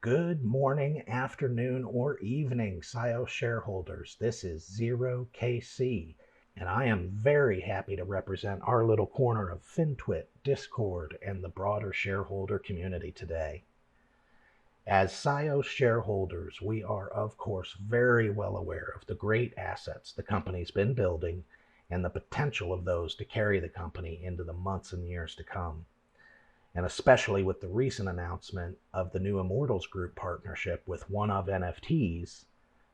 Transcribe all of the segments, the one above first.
Good morning, afternoon, or evening, Cyios shareholders. This is 0KC, and I am very happy to represent our little corner of FinTwit, Discord, and the broader shareholder community today. As Cyios shareholders, we are, of course, very well aware of the great assets the company's been building and the potential of those to carry the company into the months and years to come, and especially with the recent announcement of the new Immortals Group partnership with One of NFTs,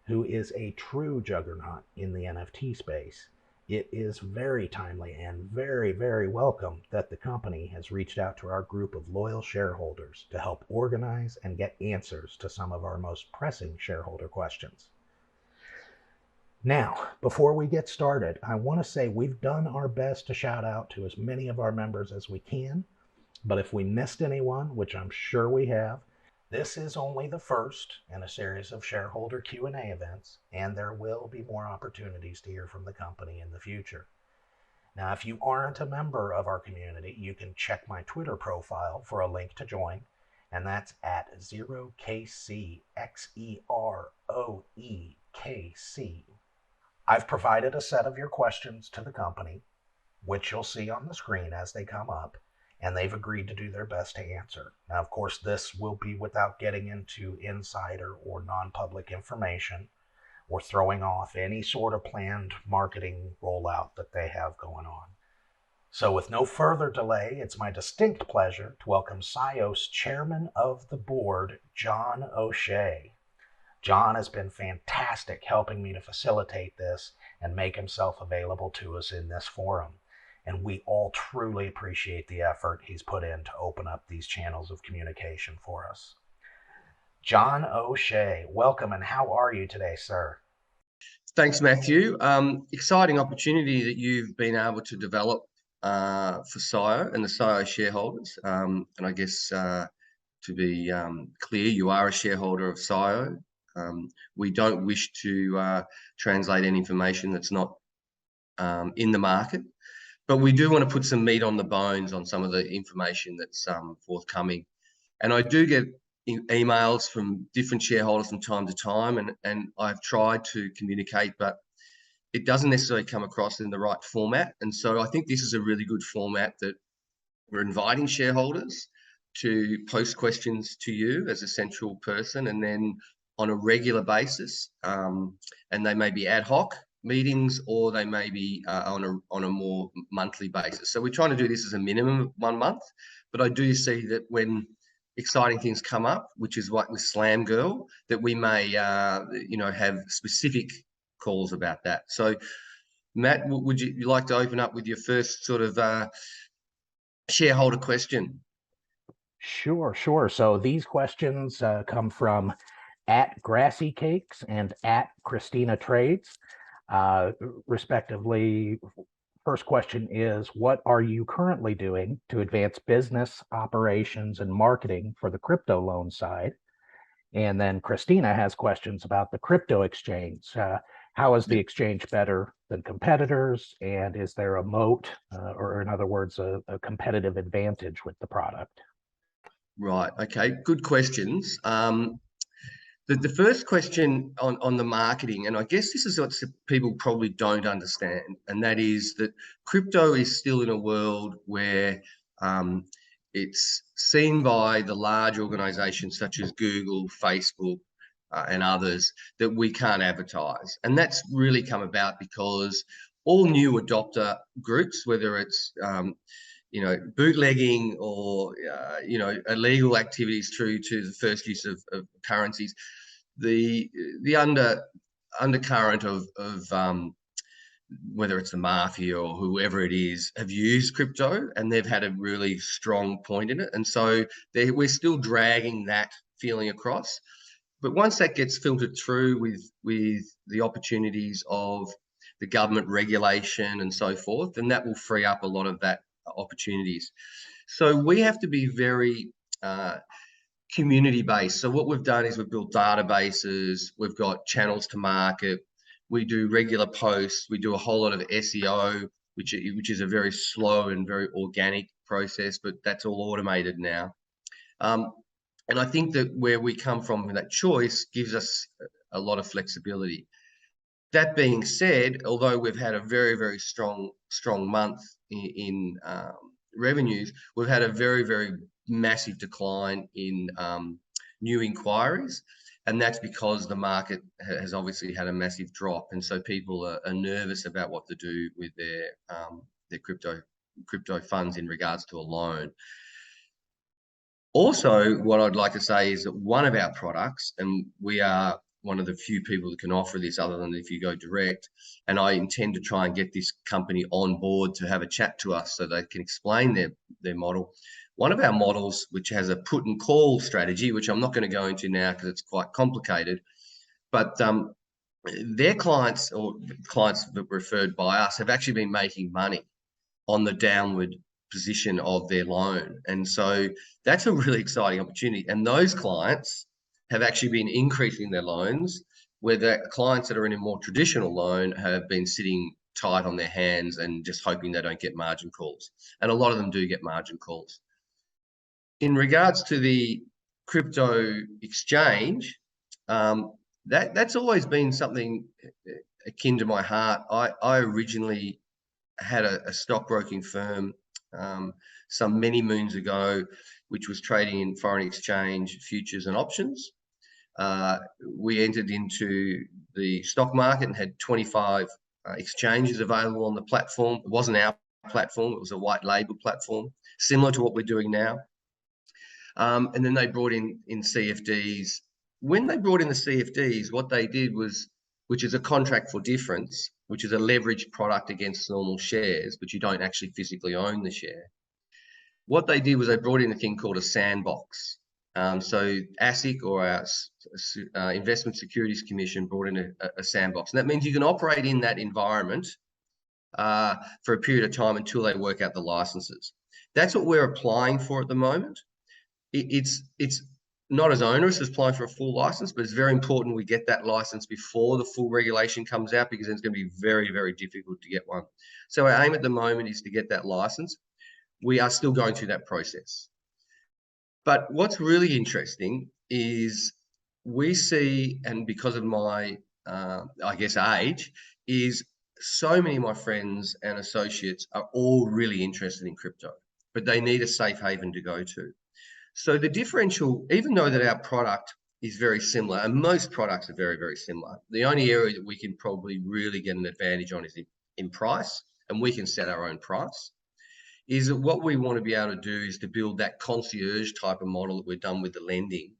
who is a true juggernaut in the NFT space. It is very timely and very, very welcome that the company has reached out to our group of loyal shareholders to help organize and get answers to some of our most pressing shareholder questions. Now, before we get started, I want to say we've done our best to shout out to as many of our members as we can. But if we missed anyone, which I'm sure we have, this is only the first in a series of shareholder Q&A events, and there will be more opportunities to hear from the company in the future. Now, if you aren't a member of our community, you can check my Twitter profile for a link to join, and that's at 0KCXEROEKC. I've provided a set of your questions to the company, which you'll see on the screen as they come up, and they've agreed to do their best to answer. Now, of course, this will be without getting into insider or non-public information or throwing off any sort of planned marketing rollout that they have going on. So with no further delay, it's my distinct pleasure to welcome Cyios Chairman of the Board, John O'Shea. John has been fantastic helping me to facilitate this and make himself available to us in this forum. And we all truly appreciate the effort he's put in to open up these channels of communication for us. John O'Shea, welcome, and how are you today, sir? Thanks, Matthew. Exciting opportunity that you've been able to develop for CYIO and the CYIO shareholders. And I guess to be clear, you are a shareholder of CYIO. We don't wish to translate any information that's not in the market. But we do want to put some meat on the bones on some of the information that's forthcoming. And I do get emails from different shareholders from time to time, and I've tried to communicate, but it doesn't necessarily come across in the right format. And so I think this is a really good format that we're inviting shareholders to post questions to you as a central person, and then on a regular basis, and they may be ad hoc meetings, or they may be on a more monthly basis. So we're trying to do this as a minimum of 1 month, but I do see that when exciting things come up, which is what with Slam Girl, that we may have specific calls about that. So Matt, would you like to open up with your first sort of shareholder question? Sure. So these questions come from at Grassy Cakes and at Christina Trades. Respectively. First question is, what are you currently doing to advance business operations and marketing for the crypto loan side? And then Christina has questions about the crypto exchange. How is the exchange better than competitors? And is there a moat, or in other words, a competitive advantage with the product? Right. Okay. Good questions. The first question on the marketing, and I guess this is what people probably don't understand, and that is that crypto is still in a world where it's seen by the large organizations such as Google, Facebook, and others that we can't advertise. And that's really come about because all new adopter groups, whether it's bootlegging or illegal activities through to the first use of currencies, the undercurrent of whether it's the mafia or whoever it is have used crypto, and they've had a really strong point in it, and so we're still dragging that feeling across. But once that gets filtered through with the opportunities of the government regulation and so forth, then that will free up a lot of that opportunities. So we have to be very community-based. So what we've done is we've built databases, we've got channels to market, we do regular posts, we do a whole lot of SEO, which is a very slow and very organic process, but that's all automated now. And I think that where we come from with that choice gives us a lot of flexibility. That being said, although we've had a very, very strong month in revenues, we've had a very, very massive decline in new inquiries. And that's because the market has obviously had a massive drop. And so people are nervous about what to do with their crypto funds in regards to a loan. Also, what I'd like to say is that one of our products, and we are one of the few people that can offer this other than if you go direct, and I intend to try and get this company on board to have a chat to us so they can explain their model. One of our models, which has a put and call strategy, which I'm not going to go into now because it's quite complicated, but their clients or clients that were referred by us have actually been making money on the downward position of their loan. And so that's a really exciting opportunity. And those clients have actually been increasing their loans, where the clients that are in a more traditional loan have been sitting tight on their hands and just hoping they don't get margin calls. And a lot of them do get margin calls. In regards to the crypto exchange, that's always been something akin to my heart. I originally had a stockbroking firm some many moons ago, which was trading in foreign exchange futures and options. We entered into the stock market and had 25 exchanges available on the platform. It wasn't our platform, it was a white label platform, similar to what we're doing now. And then they brought in CFDs. When they brought in the CFDs, what they did was, which is a contract for difference, which is a leveraged product against normal shares, but you don't actually physically own the share. What they did was they brought in a thing called a sandbox. So ASIC, or our Investment Securities Commission, brought in a sandbox. And that means you can operate in that environment for a period of time until they work out the licenses. That's what we're applying for at the moment. It's not as onerous as applying for a full license, but it's very important we get that license before the full regulation comes out, because it's going to be very, very difficult to get one. So our aim at the moment is to get that license. We are still going through that process. But what's really interesting is we see, and because of my, I guess, age, is so many of my friends and associates are all really interested in crypto, but they need a safe haven to go to. So the differential, even though that our product is very similar, and most products are very, very similar, the only area that we can probably really get an advantage on is in price, and we can set our own price, is that what we want to be able to do is to build that concierge type of model that we've done with the lending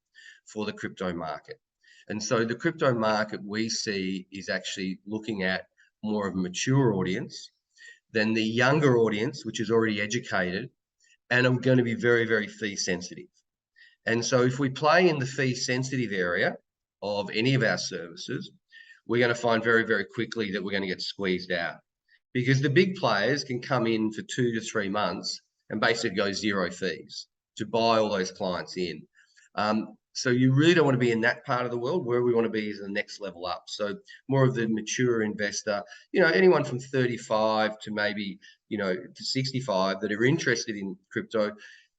for the crypto market. And so the crypto market we see is actually looking at more of a mature audience than the younger audience, which is already educated and are going to be very, very fee sensitive. And so if we play in the fee sensitive area of any of our services, we're going to find very, very quickly that we're going to get squeezed out, because the big players can come in for 2 to 3 months and basically go zero fees to buy all those clients in. So you really don't want to be in that part of the world. Where we want to be is the next level up. So more of the mature investor, anyone from 35 to maybe, to 65 that are interested in crypto,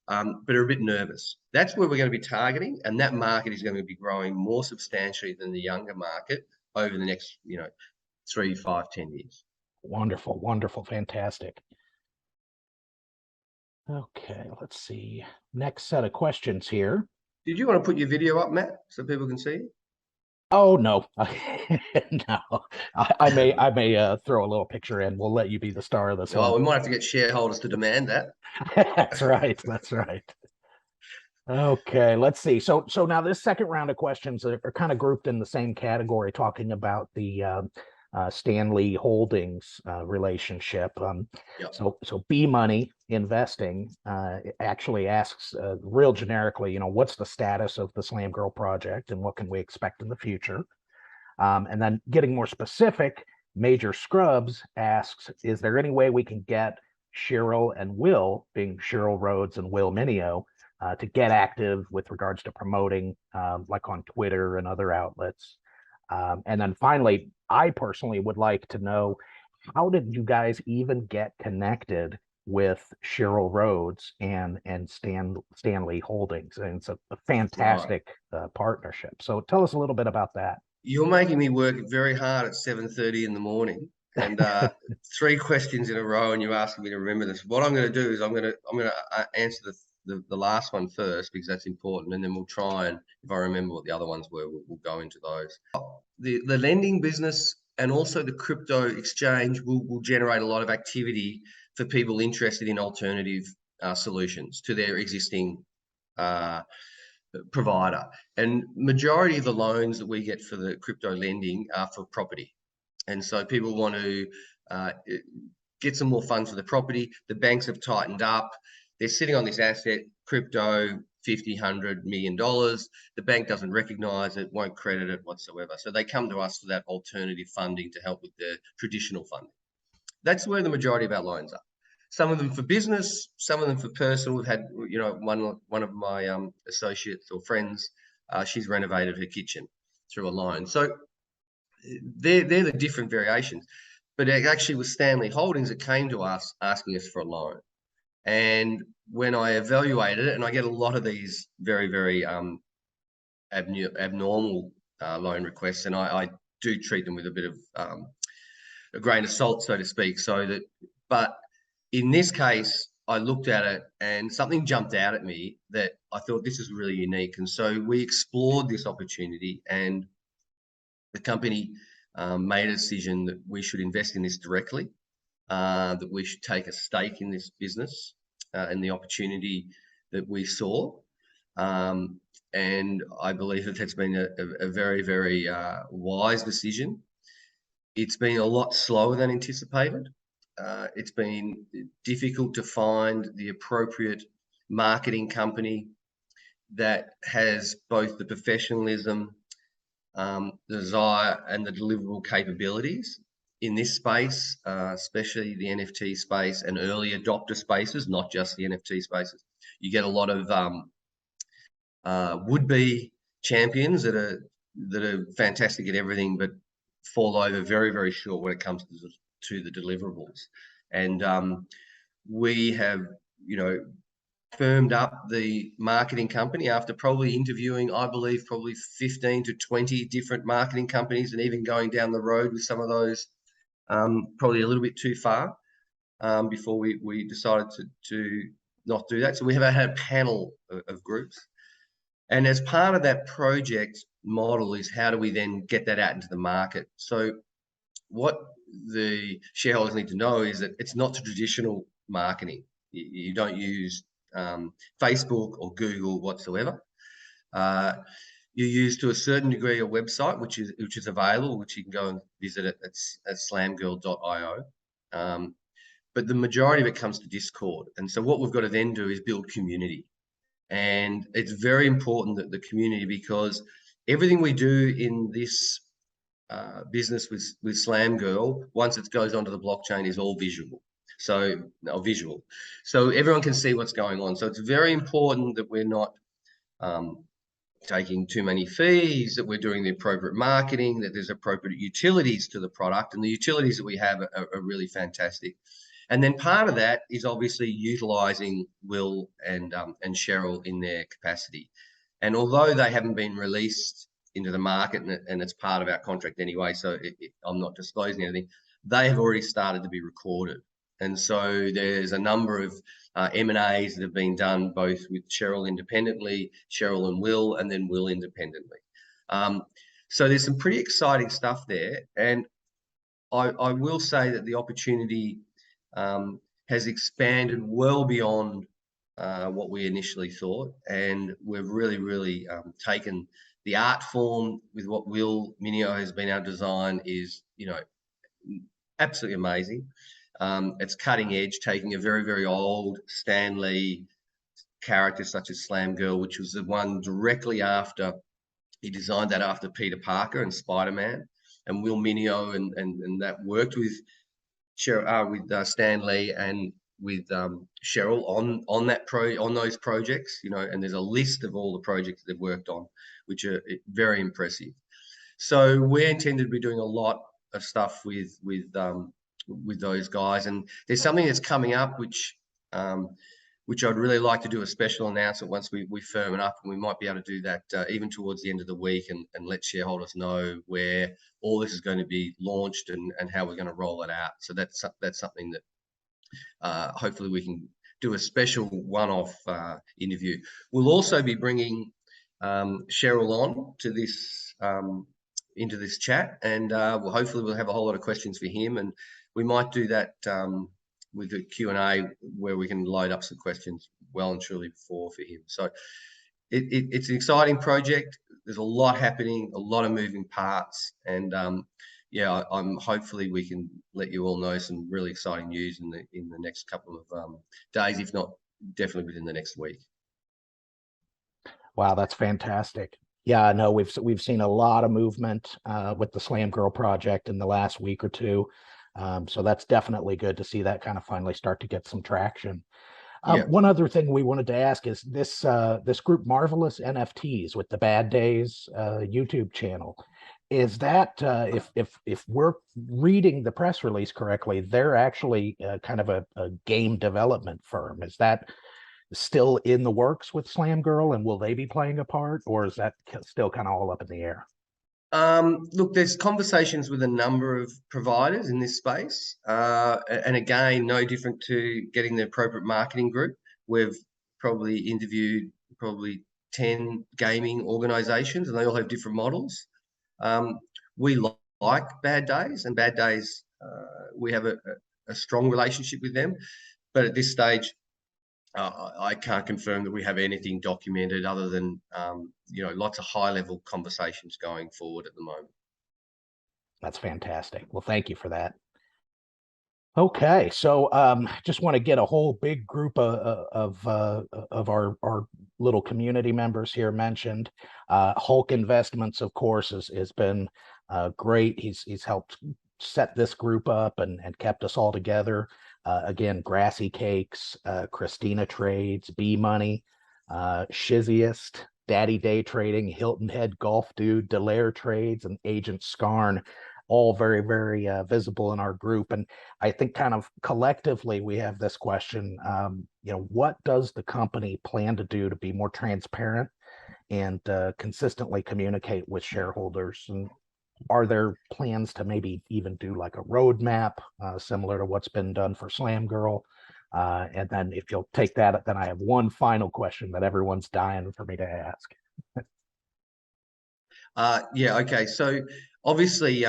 but are a bit nervous. That's where we're going to be targeting. And that market is going to be growing more substantially than the younger market over the next, 3, 5, 10 years. Wonderful, wonderful, fantastic. Okay, let's see. Next set of questions here. Did you want to put your video up, Matt, so people can see it? Oh no, no. I may throw a little picture in. We'll let you be the star of this Well, one. we might have to get shareholders to demand that. That's right. That's right. Okay, let's see. So now this second round of questions are kind of grouped in the same category, talking about the Stanley Holdings relationship. Yep. So B Money Investing actually asks real generically, what's the status of the Slam Girl project and what can we expect in the future? And then getting more specific, Major Scrubs asks, is there any way we can get Cheryl and Will, being Cheryl Rhodes and Will Mineo, to get active with regards to promoting, like on Twitter and other outlets? And then finally, I personally would like to know, how did you guys even get connected with Cheryl Rhodes and Stanley Holdings, and it's a Right. fantastic partnership. So tell us a little bit about that. You're making me work very hard at 7:30 in the morning, and three questions in a row, and you're asking me to remember this. What I'm going to do is I'm going to answer the last one first because that's important, and then we'll try and if I remember what the other ones were, we'll go into those. The lending business and also the crypto exchange will generate a lot of activity for people interested in alternative solutions to their existing uh, provider. And majority of the loans that we get for the crypto lending are for property. And so people want to get some more funds for the property. The banks have tightened up. They're sitting on this asset, crypto, 50, $100 million. The bank doesn't recognize it, won't credit it whatsoever. So they come to us for that alternative funding to help with the traditional funding. That's where the majority of our loans are. Some of them for business, some of them for personal. We've had, one of my associates or friends, she's renovated her kitchen through a loan. So they're the different variations. But it actually was Stanley Holdings that came to us asking us for a loan. And when I evaluated it, and I get a lot of these very, very abnormal loan requests, and I do treat them with a bit of a grain of salt, so to speak. But in this case, I looked at it and something jumped out at me that I thought this is really unique. And so we explored this opportunity, and the company made a decision that we should invest in this directly, that we should take a stake in this business and the opportunity that we saw. And I believe that that's been a very, very wise decision. It's been a lot slower than anticipated. It's been difficult to find the appropriate marketing company that has both the professionalism, the desire, and the deliverable capabilities in this space, especially the NFT space and early adopter spaces, not just the NFT spaces. You get a lot of would-be champions that are fantastic at everything, but fall over very, very short when it comes to the deliverables. And we have, firmed up the marketing company after probably interviewing, I believe, probably 15 to 20 different marketing companies, and even going down the road with some of those probably a little bit too far before we decided to not do that. So we have had a panel of groups. And as part of that project model is how do we then get that out into the market? So what the shareholders need to know is that it's not traditional marketing. You don't use Facebook or Google whatsoever. You use to a certain degree a website, which is available, which you can go and visit at slamgirl.io. But the majority of it comes to Discord. And so what we've got to then do is build community. And it's very important that the community, because everything we do in this business with Slam Girl, once it goes onto the blockchain, is all visual. So everyone can see what's going on. So it's very important that we're not taking too many fees, that we're doing the appropriate marketing, that there's appropriate utilities to the product, and the utilities that we have are really fantastic. And then part of that is obviously utilizing Will and Cheryl in their capacity. And although they haven't been released into the market, and it's part of our contract anyway, so I'm not disclosing anything, they have already started to be recorded. And so there's a number of M&As that have been done both with Cheryl independently, Cheryl and Will, and then Will independently. So there's some pretty exciting stuff there. And I will say that the opportunity has expanded well beyond what we initially thought. And we've really, really taken the art form with what Will Minio has been our design is, absolutely amazing. It's cutting edge, taking a very, very old Stan Lee character such as Slam Girl, which was the one directly after, he designed that after Peter Parker and Spider-Man, and Will Minio and that worked with Stan Lee and with Cheryl on those projects, and there's a list of all the projects they've worked on, which are very impressive. So we're intended to be doing a lot of stuff with those guys, and there's something that's coming up which which I'd really like to do a special announcement once we firm it up, and we might be able to do that even towards the end of the week, and let shareholders know where all this is going to be launched and how we're going to roll it out. So that's something that hopefully we can do a special one-off interview. We'll also be bringing Cheryl on to this into this chat, and hopefully we'll have a whole lot of questions for him, and we might do that with the Q&A where we can load up some questions well and truly for him. So it's an exciting project. There's a lot happening, a lot of moving parts, and yeah, I'm hopefully we can let you all know some really exciting news in the next couple of days, if not definitely within the next week. Wow, that's fantastic. Yeah, no, we've seen a lot of movement with the Slam Girl project in the last week or two. So that's definitely good to see that kind of finally start to get some traction. Yeah. One other thing we wanted to ask is this group Marvelous NFTs with the Bad Days YouTube channel. Is that if we're reading the press release correctly, they're actually kind of a game development firm. Is that still in the works with Slam Girl, and will they be playing a part, or is that still kind of all up in the air? Look, there's conversations with a number of providers in this space. And again, no different to getting the appropriate marketing group. We've probably interviewed 10 gaming organizations, and they all have different models. We like Bad Days, and Bad Days, we have a strong relationship with them. But at this stage, I can't confirm that we have anything documented other than lots of high-level conversations going forward at the moment. That's fantastic. Well, thank you for that. Okay, so just want to get a whole big group of our little community members here mentioned. Hulk Investments, of course, has been great. He's helped set this group up and kept us all together. Again, Grassy Cakes, Christina Trades, B Money, Shiziest, Daddy Day Trading, Hilton Head Golf Dude, Delaire Trades, and Agent Scarn, all very, very visible in our group. And I think kind of collectively we have this question, what does the company plan to do to be more transparent and consistently communicate with shareholders? And are there plans to maybe even do like a roadmap similar to what's been done for Slam Girl? And then if you'll take that, then I have one final question that everyone's dying for me to ask. Yeah, okay. So obviously,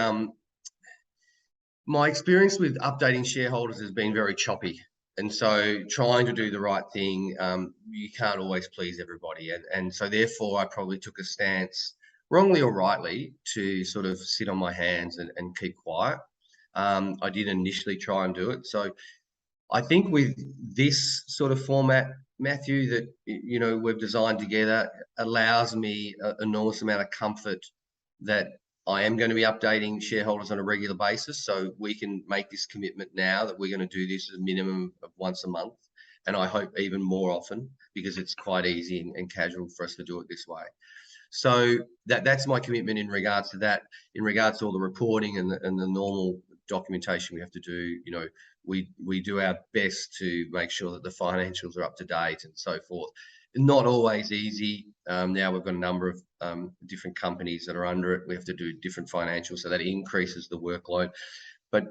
my experience with updating shareholders has been very choppy. And so trying to do the right thing, you can't always please everybody. And so therefore, I probably took a stance, wrongly or rightly, to sort of sit on my hands and keep quiet. I did initially try and do it. So I think with this sort of format, Matthew, that we've designed together allows me an enormous amount of comfort that I am going to be updating shareholders on a regular basis. So we can make this commitment now that we're going to do this as a minimum of once a month. And I hope even more often, because it's quite easy and casual for us to do it this way. So that's my commitment in regards to that. In regards to all the reporting and the normal documentation we have to do, we do our best to make sure that the financials are up to date and so forth. Not always easy. Now we've got a number of different companies that are under it. We have to do different financials, so that increases the workload. But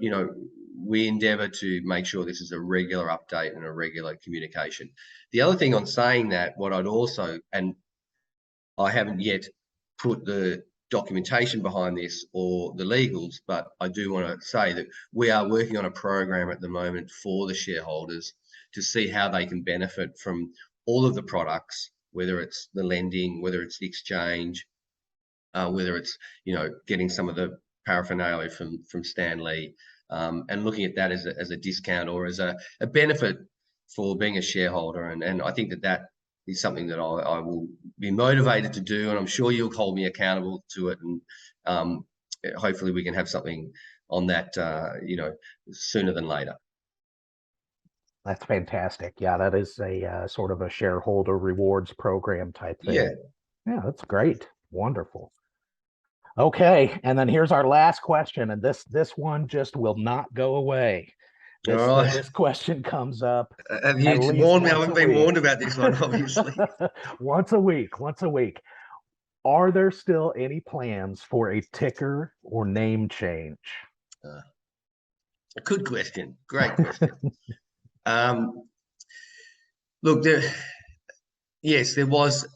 we endeavour to make sure this is a regular update and a regular communication. The other thing on saying that, what I'd also, and I haven't yet put the documentation behind this or the legals, but I do want to say that we are working on a program at the moment for the shareholders to see how they can benefit from all of the products, whether it's the lending, whether it's the exchange, whether it's getting some of the paraphernalia from Stan Lee, and looking at that as a discount or as a benefit for being a shareholder. And I think that is something that I will be motivated to do, and I'm sure you'll hold me accountable to it. And hopefully we can have something on that, sooner than later. That's fantastic. Yeah, that is a sort of a shareholder rewards program type thing. Yeah. Yeah, that's great. Wonderful. Okay, and then here's our last question, and this one just will not go away. All This right. this question comes up Have at you least warned me? I once haven't a been week. warned about this one, obviously. Once a week, once a week. Are there still any plans for a ticker or name change? Uh, Good question. Great question. Um, Look, yes, there was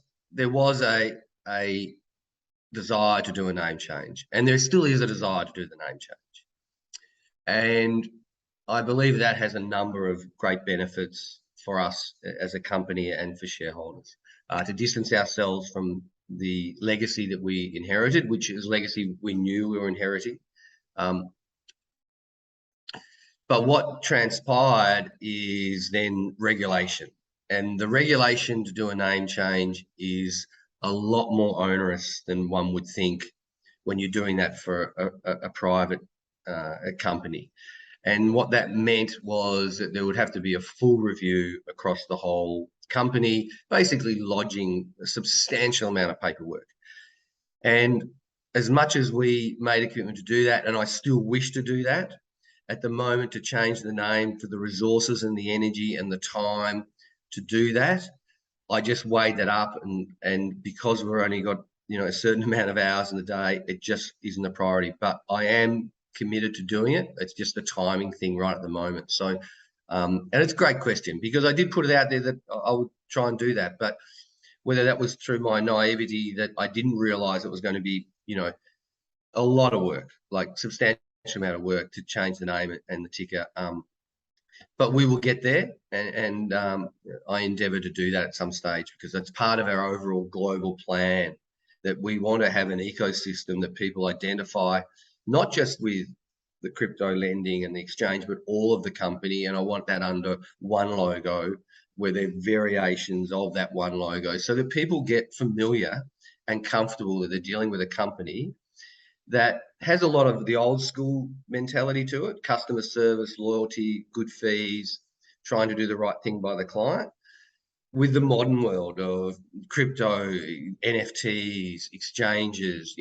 a desire to do a name change, and there still is a desire to do the name change. And I believe that has a number of great benefits for us as a company and for shareholders. To distance ourselves from the legacy that we inherited, which is legacy we knew we were inheriting. Um, But what transpired is then regulation. And the regulation to do a name change is a lot more onerous than one would think when you're doing that for a private a company. And what that meant was that there would have to be a full review across the whole company, basically lodging a substantial amount of paperwork. And as much as we made a commitment to do that, and I still wish to do that, at the moment to change the name for the resources and the energy and the time to do that, I just weighed that up, and because we've only got a certain amount of hours in the day, it just isn't a priority. But I am committed to doing it. It's just a timing thing right at the moment. So, and it's a great question because I did put it out there that I would try and do that, but whether that was through my naivety that I didn't realize it was going to be, a lot of work, like substantial amount of work to change the name and the ticker. But we will get there, and I endeavour to do that at some stage because that's part of our overall global plan, that we want to have an ecosystem that people identify, not just with the crypto lending and the exchange, but all of the company. And I want that under one logo where there are variations of that one logo so that people get familiar and comfortable that they're dealing with a company that has a lot of the old school mentality to it: customer service, loyalty, good fees, trying to do the right thing by the client, with the modern world of crypto, NFTs, exchanges,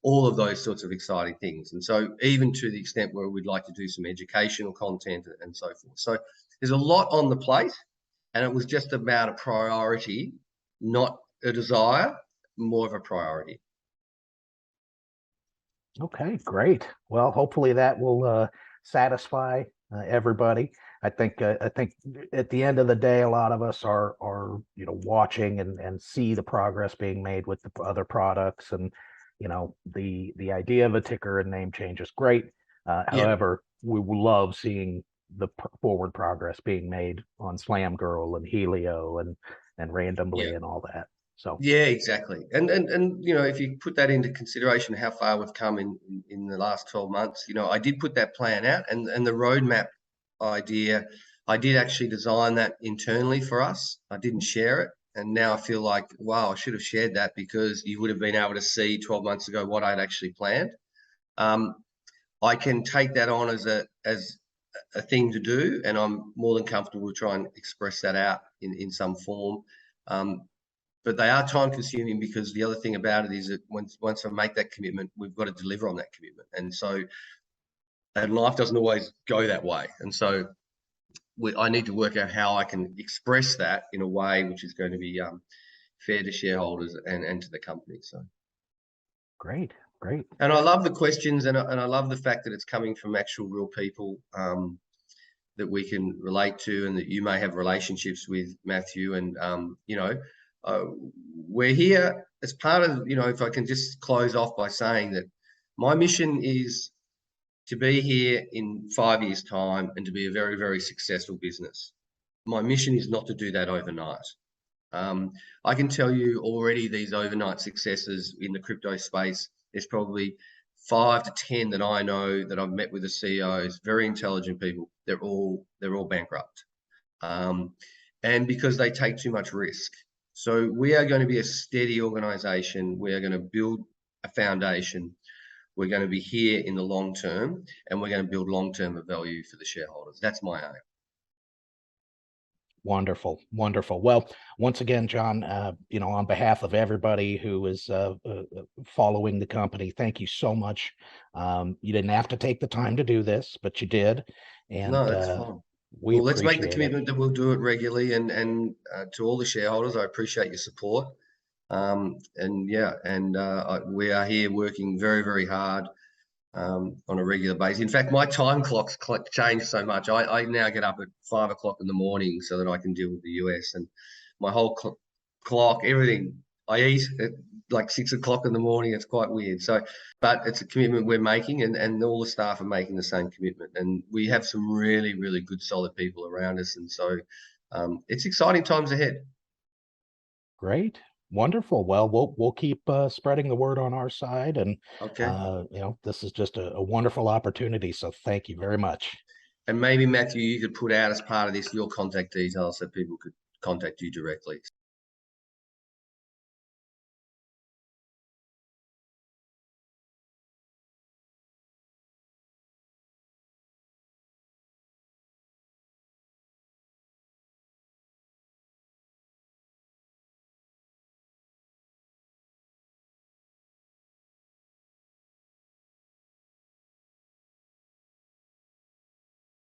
all of those sorts of exciting things. And so even to the extent where we'd like to do some educational content and so forth. So there's a lot on the plate, and it was just about a priority, not a desire, more of a priority. Okay, great. Well, hopefully that will satisfy everybody. I think at the end of the day, a lot of us are watching and see the progress being made with the other products, and the idea of a ticker and name change is great. Yeah, However, we will love seeing the forward progress being made on Slam Girl and Helio and yeah. randomly and all that. So Yeah, exactly. And if you put that into consideration, how far we've come in the last 12 months, I did put that plan out, and the roadmap idea, I did actually design that internally for us. I didn't share it. And now I feel like, wow, I should have shared that because you would have been able to see 12 months ago what I'd actually planned. Um, I can take that on as a thing to do, and I'm more than comfortable to try and express that out in some form. Um, but they are time consuming because the other thing about it is that once I make that commitment, we've got to deliver on that commitment. And life doesn't always go that way. And so I need to work out how I can express that in a way which is going to be fair to shareholders and to the company. So, great, great. and I love the questions, and I love the fact that it's coming from actual real people that we can relate to, and that you may have relationships with, Matthew. And uh, we're here as part of, if I can just close off by saying that my mission is to be here in 5 years' time and to be a very, very successful business. My mission is not to do that overnight. I can tell you already these overnight successes in the crypto space, there's probably 5 to 10 that I know that I've met with the CEOs, very intelligent people. They're all bankrupt, and because they take too much risk. So we are going to be a steady organisation. We are going to build a foundation. We're going to be here in the long term, and we're going to build long-term value for the shareholders. That's my aim. Wonderful, wonderful. Well, once again, John, on behalf of everybody who is following the company, thank you so much. You didn't have to take the time to do this, but you did, No, and that's fine. we Well, let's make the appreciate it. commitment that we'll do it regularly, and to all the shareholders, I appreciate your support. And yeah, and we are here working very, very hard on a regular basis. In fact, my time clock's changed so much. I now get up at 5 o'clock in the morning so that I can deal with the US, and my whole clock, everything. I eat at like 6 o'clock in the morning. It's quite weird. So, but it's a commitment we're making, and all the staff are making the same commitment. And we have some really, really good, solid people around us, and so it's exciting times ahead. Great. Wonderful. Well, we'll keep spreading the word on our side, and Okay. this is just a wonderful opportunity. So thank you very much. And maybe Matthew, you could put out as part of this your contact details so people could contact you directly.